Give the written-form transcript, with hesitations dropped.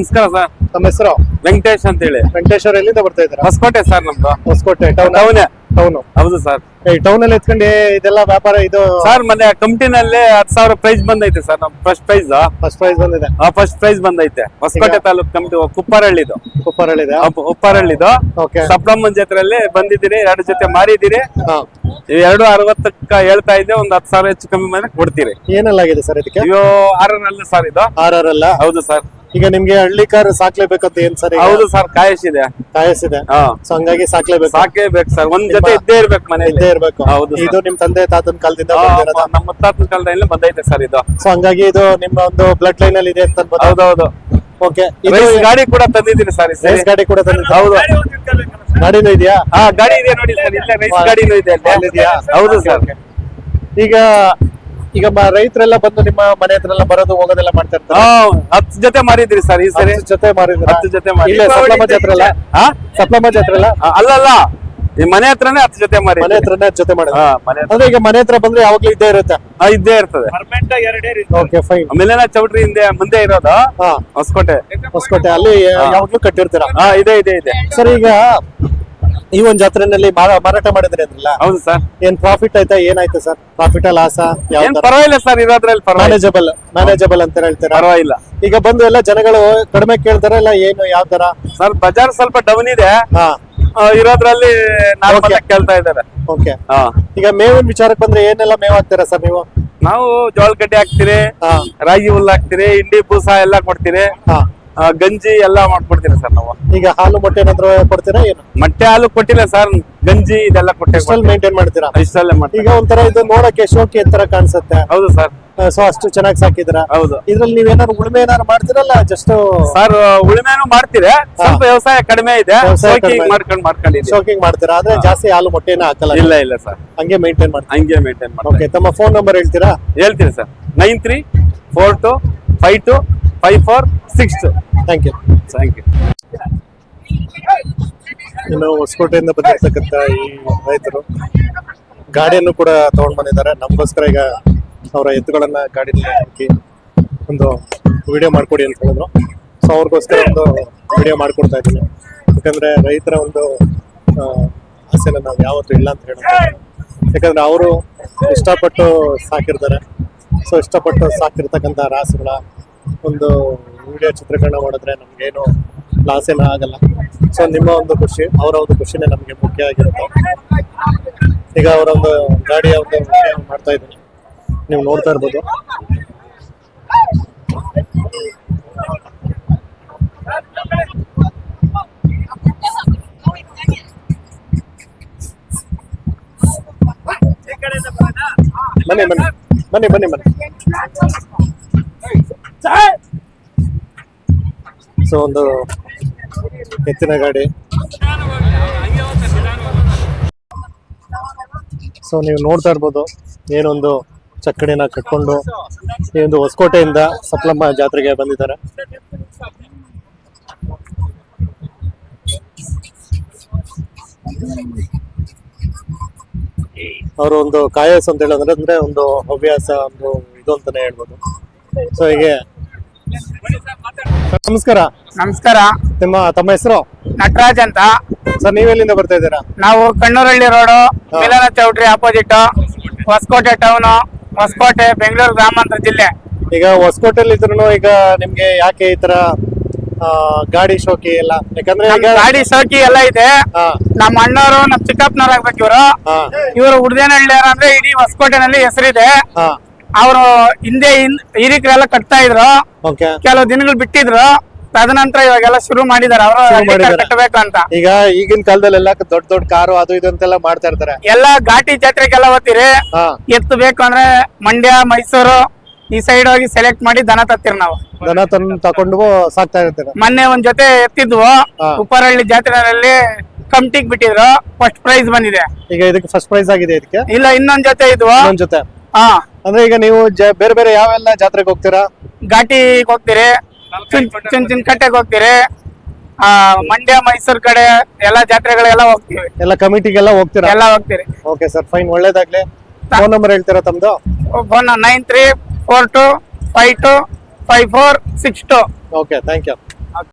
ನಮಸ್ಕಾರ ಸರ್. ತಮ್ಮ ಹೆಸರು? ವೆಂಕಟೇಶ್ ಅಂತ ಹೇಳಿ. ವೆಂಕಟೇಶ್ ಅವ್ರು ಎಲ್ಲಿಂದ ಬರ್ತಾ ಇದ್ದೀರಾ? ಹೊಸಕೋಟೆ ಸರ್ ನಮ್ದು. ಹೊಸಕೋಟೆ ಟೌನ್? ಟೌನು. ಹೌದು ಸರ್. ಈ ಟೌನ್ ಅಲ್ಲಿ ಎತ್ಕೊಂಡು ಇದೆಲ್ಲ ವ್ಯಾಪಾರ ಇದು ಸರ್ ಮೊನ್ನೆ ಕಂಪ್ನಿನಲ್ಲಿ 10,000 ಪ್ರೈಸ್ ಬಂದೈತೆ ಸರ್. ನಮ್ ಫಸ್ಟ್ ಪ್ರೈಸ್ ಬಂದಿದೆ. ಫಸ್ಟ್ ಪ್ರೈಸ್ ಬಂದೈತೆ. ಹೊಸಕೋಟೆ ತಾಲೂಕ್ ಕಂಪ್ನಿ ಕುಪ್ಪಾರಳ್ಳಿದು. ಉಪ್ಪಾರಳ್ಳಿದು ಓಕೆ. ಸಪ್ಲಮ್ಮನ್ ಜಾತ್ರೆಯಲ್ಲಿ ಬಂದಿದ್ದೀರಿ. 2 ಜೊತೆ ಮಾರಿದ್ದೀರಿ. 260ಕ್ಕ ಹೇಳ್ತಾ ಇದ್ದೆ. ಒಂದು 10,000 ಹೆಚ್ಚು ಕಮ್ಮಿ ಮಾಡಿ ಕೊಡ್ತೀರಿ. ಏನೆಲ್ಲ ಆಗಿದೆ ಸರ್ ಇದಕ್ಕೆ? ಅಯ್ಯೋ 6 ಸರ್ ಇದು. 6 ಅಲ್ಲ? ಹೌದು ಸರ್. ಈಗ ನಿಮ್ಗೆ ಹಳ್ಳಿ ಕಾರ್ ಸಾಕ್ಲೇಬೇಕಂತ ಏನ್ ಸರ್? ಹೌದು ಸರ್. ಕಾಯಿಸಿದೆ. ಸೊ ಹಂಗಾಗಿ ಸಾಕೇಬೇಕು ಸರ್. ಒಂದ್ ಜೊತೆ ಇದ್ದೇ ಇರ್ಬೇಕು ಮನೆಯಲ್ಲಿ. ಇದ್ದೇ ಇರ್ಬೇಕು. ಹೌದು. ಇದು ನಿಮ್ ತಂದೆ ತಾತನ ಕಾಲದಿಂದ ನಮ್ಮ ಮುತ್ತಾತನ ಕಾಲದಲ್ಲಿ ಬಂದೈತೆ ಸರ್ ಇದು. ಸೊ ಹಂಗಾಗಿ ಇದು ನಿಮ್ಮ ಒಂದು ಬ್ಲಡ್ ಲೈನ್ ಅಲ್ಲಿ ಇದೆ ಅಂತ ಅನ್ಬೋದು. ಹೌದೌದು. ಓಕೆ. ಗಾಡಿ ಕೂಡ ತಂದಿದ್ದೀನಿ ಸರ್. ರೈಸ್ ಗಾಡಿ ಕೂಡ ತಂದಿದ್ದೀರಾ? ಹೌದು. ಗಾಡಿನೂ ಇದೆಯಾ? ಗಾಡಿ ಇದೆ ನೋಡಿ ಸರ್. ಇಲ್ಲ ರೈಸ್ ಗಾಡಿನೂ ಇದೆ. ಹೌದು ಸರ್. ಈಗ ರೈತರೆಲ್ಲ ಬಂದು ನಿಮ್ಮ ಮನೆ ಹತ್ರ ಎಲ್ಲ ಬರೋದು ಹೋಗೋದೆಲ್ಲ ಮಾಡ್ತಾ ಇರ್ತಾರೆ. 10 ಜೊತೆ ಮಾರಿದ್ರಿ ಸರ್ ಈ ಸರಿ. 10 ಜೊತೆ ಮಾರಿದ್ರಾ? 10 ಜೊತೆ ಮಾರಿ. ಸಪ್ಲಮ್ಮ ಜಾತ್ರೆ ಅಲ್ಲ? ಸಪ್ಲಮ್ಮ ಜಾತ್ರೆ ಅಲ್ಲ? ಅಲ್ಲಲ್ಲ, ಈ ಮನೆ ಹತ್ರನೇ 10 ಜೊತೆ ಮಾರಿ. ಮನೆ ಹತ್ರನೇ 10 ಜೊತೆ ಮಾಡಿದ್ರೆ ಅಂದ್ರೆ ಈಗ ಮನೆ ಹತ್ರ ಬಂದ್ರೆ ಯಾವಾಗ್ಲೂ ಇದ್ದೇ ಇರುತ್ತೆ? ಇದ್ದೇ ಇರ್ತದೆ. Okay fine. ಮಿಲನ ಚೌಟ್ರಿ ಮುಂದೆ ಇರೋದು ಹೊಸಕೋಟೆ. ಅಲ್ಲಿ ಯಾವಾಗ್ಲೂ ಕಟ್ಟಿರ್ತೀರಾ? ಇದೆ ಇದೆ ಇದೆ ಸರ್. ಈಗ ಈ ಒಂದ್ ಜಾತ್ರೆನಲ್ಲಿ ಮಾರಾಟ ಮಾಡಿದ್ರಿ ಅಂದ್ರಲ್ಲ? ಹೌದು ಸರ್. ಏನ್ ಪ್ರಾಫಿಟ್ ಆಯ್ತಾ? ಏನಾಯ್ತು ಸರ್? ಪ್ರಾಫಿಟ್ ಲಾಸ? ಪರವಾಗಿಲ್ಲ ಸರ್. ಇರೋದ್ರಲ್ಲಿ ಮ್ಯಾನೇಜಬಲ್ ಅಂತ ಹೇಳ್ತೀರಾ? ಪರವಾಗಿಲ್ಲ. ಈಗ ಬಂದು ಎಲ್ಲ ಜನಗಳು ಕಡಿಮೆ ಕೇಳ್ತಾರ ಇಲ್ಲ ಏನು ಯಾವ ತರ ಸರ್? ಬಜಾರ್ ಸ್ವಲ್ಪ ಡೌನ್ ಇದೆ. ಇರೋದ್ರಲ್ಲಿ ಕೇಳ್ತಾ ಇದ್ದಾರೆ. ಓಕೆ. ಈಗ ಮೇವಿನ ವಿಚಾರಕ್ಕೆ ಬಂದ್ರೆ ಏನೆಲ್ಲ ಮೇವ್ ಹಾಕ್ತೀರಾ ಸರ್ ನೀವು? ನಾವು ಜೋಳ ಗಡ್ಡೆ ಹಾಕ್ತಿರಿ, ರಾಗಿ ಹುಲ್ಲು ಹಾಕ್ತಿರಿ, ಇಂಡಿ ಬೂಸ ಎಲ್ಲ ಕೊಡ್ತೀರಿ, ಗಂಜಿ ಎಲ್ಲಾ ಮಾಡ್ಕೊಡ್ತೀರಿ ಸರ್ ನಾವು. ಈಗ ಹಾಲು ಮೊಟ್ಟೆ ಏನಾದ್ರು ಕೊಡ್ತೀರಾ? ಏನು ಮೊಟ್ಟೆ ಹಾಲು ಕೊಟ್ಟಿಲ್ಲ ಸರ್. ಗಂಜಿ ಇದೆಲ್ಲ ಕೊಟ್ಟೆ ಮೇಂಟೈನ್ ಮಾಡ್ತೀರಾ? ಇಷ್ಟಲ್ಲೇ ಮಾಡ್ತೀವಿ. ಈಗ ಒಂಥರ ಇದು ನೋಡಕ್ಕೆ ಶೋಕಿ ತರ ಕಾಣಿಸುತ್ತೆ. ಹೌದು ಸರ್. ಸೊ ಅಷ್ಟು ಚೆನ್ನಾಗಿ ಸಾಕಿದ್ರ? ಹೌದು. ಇದ್ರಲ್ಲಿ ನೀವೇನಾದ್ರು ಉಳುಮೆ ಏನಾದ್ರು ಮಾಡ್ತೀರಲ್ಲ? ಜಸ್ಟ್ ಸರ್ ಉಳುಮೆನೂ ಮಾಡ್ತೀರಿ. ಸ್ವಲ್ಪ ವ್ಯವಸಾಯ ಕಡಿಮೆ ಇದೆ. ಶೋಕಿಂಗ್ ಮಾಡ್ತೀರಾ? ಆದ್ರೆ ಜಾಸ್ತಿ ಹಾಲು ಮೊಟ್ಟೆನ ಹಾಕಲ್ಲ? ಇಲ್ಲ ಇಲ್ಲ ಸರ್. ಹಂಗೆ ಮೇಂಟೈನ್ ಮಾಡ್ತೀರಾ? ಹಂಗೆ ಮೇಂಟೈನ್ ಮಾಡಿ. ಓಕೆ. ತಮ್ಮ ಫೋನ್ ನಂಬರ್ ಹೇಳ್ತೀರಾ? ಹೇಳ್ತೀರಿ ಸರ್. 9342525462. Thank you. ಇನ್ನು ಹೊಸಕೋಟೆಯಿಂದ ಬಂದಿರ್ತಕ್ಕಂಥ ಈ ರೈತರು ಗಾಡಿಯನ್ನು ಕೂಡ ತಗೊಂಡ್ ಬಂದಿದ್ದಾರೆ. ನಮಗೋಸ್ಕರ ಈಗ ಅವರ ಎತ್ತುಗಳನ್ನ ಗಾಡಿಯಲ್ಲಿ ಹಾಕಿ ಒಂದು ವಿಡಿಯೋ ಮಾಡ್ಕೊಡಿ ಅಂತ ಹೇಳಿದ್ರು. ಸೊ ಅವ್ರಿಗೋಸ್ಕರ ಒಂದು ವಿಡಿಯೋ ಮಾಡ್ಕೊಡ್ತಾ ಇದ್ದೀನಿ. ಯಾಕಂದ್ರೆ ರೈತರ ಒಂದು ಆಸೆನ ನಾವು ಯಾವತ್ತೂ ಇಲ್ಲ ಅಂತ ಹೇಳೋದು. ಯಾಕಂದ್ರೆ ಅವರು ಇಷ್ಟಪಟ್ಟು ಸಾಕಿರ್ತಾರೆ. ಸೊ ಇಷ್ಟಪಟ್ಟು ಸಾಕಿರ್ತಕ್ಕಂಥ ರಾಸುಗಳ ಒಂದು ವಿಡಿಯೋ ಚಿತ್ರೀಕರಣ ಮಾಡಿದ್ರೆ ನಮ್ಗೇನು ಲಾಸ್ ಏನೂ ಆಗಲ್ಲ. ಸೊ ನಿಮ್ಮ ಒಂದು ಖುಷಿ, ಅವರ ಒಂದು ಖುಷಿನೇ ನಮಗೆ ಮುಖ್ಯ ಆಗಿರುತ್ತೆ. ಈಗ ಅವರೊಂದು ಗಾಡಿಯ ಒಂದು ವಿಡಿಯೋ ಮಾಡ್ತಾ ಇದ್ದೀನಿ, ನೀವು ನೋಡ್ತಾ ಇರ್ಬೋದು. ಬನ್ನಿ ಬನ್ನಿ ಬನ್ನಿ ಬನ್ನಿ ಬನ್ನಿ. ಸೊ ಒಂದು ಎತ್ತಿನ ಗಾಡಿ. ಸೊ ನೀವು ನೋಡ್ತಾ ಇರ್ಬೋದು ಏನೊಂದು ಚಕ್ಕಡಿನ ಕಟ್ಕೊಂಡು ಈ ಒಂದು ಹೊಸಕೋಟೆಯಿಂದ ಸಪ್ಲಮ್ಮ ಜಾತ್ರೆಗೆ ಬಂದಿದ್ದಾರೆ. ಅವರು ಒಂದು ಕಾಯಸ್ ಅಂತ ಹೇಳಿದ್ರೆ ಅಂದ್ರೆ ಒಂದು ಹವ್ಯಾಸ, ಒಂದು ಇದು ಅಂತಾನೆ ಹೇಳ್ಬೋದು. ಸೊ ಹೀಗೆ. ನಮಸ್ಕಾರ. ನಮಸ್ಕಾರ. ತಮ್ಮ ಹೆಸರು? ನಟರಾಜ್ ಅಂತ. ಸರ್ ನೀವೆಲ್ಲಿಂದ ಬರ್ತಾ ಇದ್ದೀರಾ? ನಾವು ಕಣ್ಣೂರಳ್ಳಿ ರೋಡು, ಮಿಲನ ಚೌಟ್ರಿ ಆಪೋಸಿಟ್, ಹೊಸಕೋಟೆ ಟೌನು, ಹೊಸಕೋಟೆ, ಬೆಂಗಳೂರು ಗ್ರಾಮಾಂತರ ಜಿಲ್ಲೆ. ಈಗ ಹೊಸಕೋಟೆಯಲ್ಲಿ ಇದ್ರು ಈಗ ನಿಮ್ಗೆ ಯಾಕೆ ಈ ತರ ಗಾಡಿ ಶೋಕಿ ಎಲ್ಲ? ಯಾಕಂದ್ರೆ ಗಾಡಿ ಶೋಕಿ ಎಲ್ಲ ಇದೆ. ನಮ್ಮ ಅಣ್ಣವರು, ನಮ್ ಚಿಕ್ಕಪ್ಪನವ್ರು ಆಗ್ಬೇಕು ಇವರು ಉಡ್ದೇನಹಳ್ಳಿಯವರು ಅಂದ್ರೆ ಇಡೀ ಹೊಸಕೋಟೆನಲ್ಲಿ ಹೆಸರಿದೆ. ಅವರು ಹಿಂದೆ ಹಿರಿಕರೆಲ್ಲ ಕಟ್ತಾ ಇದ್ರು, ಕೆಲವು ದಿನಗಳು ಬಿಟ್ಟಿದ್ರು. ತದನಂತರ ಇವಾಗೆಲ್ಲ ಶುರು ಮಾಡಿದಾರೆ ಅವರು ಕಟ್ಟಬೇಕು ಅಂತ. ಈಗ ಈಗಿನ ಕಾಲದಲ್ಲೆಲ್ಲ ದೊಡ್ಡ ದೊಡ್ಡ ಕಾರು ಅದು ಇದು ಅಂತೆಲ್ಲ ಮಾಡ್ತಾ ಇರ್ತಾರೆ. ಎಲ್ಲ ಘಾಟಿ ಜಾತ್ರೆಗೆಲ್ಲ ಹೋಗ್ತೀರಿ. ಎತ್ತು ಬೇಕು ಅಂದ್ರೆ ಮಂಡ್ಯ, ಮೈಸೂರು ಈ ಸೈಡ್ ಹೋಗಿ ಸೆಲೆಕ್ಟ್ ಮಾಡಿ ದನ ತತ್ತೀರಿ. ನಾವು ದನ ತಕೊಂಡು ಸಾಕ್ತಾ ಇರ್ತೀರ. ಮೊನ್ನೆ ಒಂದ್ ಜೊತೆ ಎತ್ತಿದ್ವು ಉಪ್ಪರಹಳ್ಳಿ ಜಾತ್ರೆಯಲ್ಲಿ ಕಮಿಟಿಗೆ ಬಿಟ್ಟಿದ್ರು. ಫಸ್ಟ್ ಪ್ರೈಸ್ ಬಂದಿದೆ. ಈಗ ಇದಕ್ಕೆ ಫಸ್ಟ್ ಪ್ರೈಸ್ ಆಗಿದೆ? ಇದಕ್ಕೆ ಇಲ್ಲ, ಇನ್ನೊಂದ್ ಜೊತೆ ಇದ್ವು. ಜೊತೆ ಅಂದ್ರೆ ಈಗ ನೀವು ಬೇರೆ ಬೇರೆ ಯಾವೆಲ್ಲ ಜಾತ್ರೆಗೆ ಹೋಗ್ತೀರಾ? ಘಾಟಿಗೆ ಹೋಗ್ತೀರಿ, ಕಟ್ಟೆಗೆ ಹೋಗ್ತೀರಿ, ಮಂಡ್ಯ, ಮೈಸೂರು ಕಡೆ ಎಲ್ಲಾ ಜಾತ್ರೆಗಳೆಲ್ಲ ಹೋಗ್ತೀವಿ. ಎಲ್ಲ ಕಮಿಟಿಗೆಲ್ಲ ಹೋಗ್ತೀರಾ? ಎಲ್ಲ ಹೋಗ್ತೀರಿ. ಓಕೆ ಸರ್, ಫೈನ್, ಒಳ್ಳೇದಾಗ್ಲಿ. ಫೋನ್ ನಂಬರ್ ಹೇಳ್ತೀರಾ ತಮ್ದು? ಫೋನ್ 934252 5462. Okay thank you.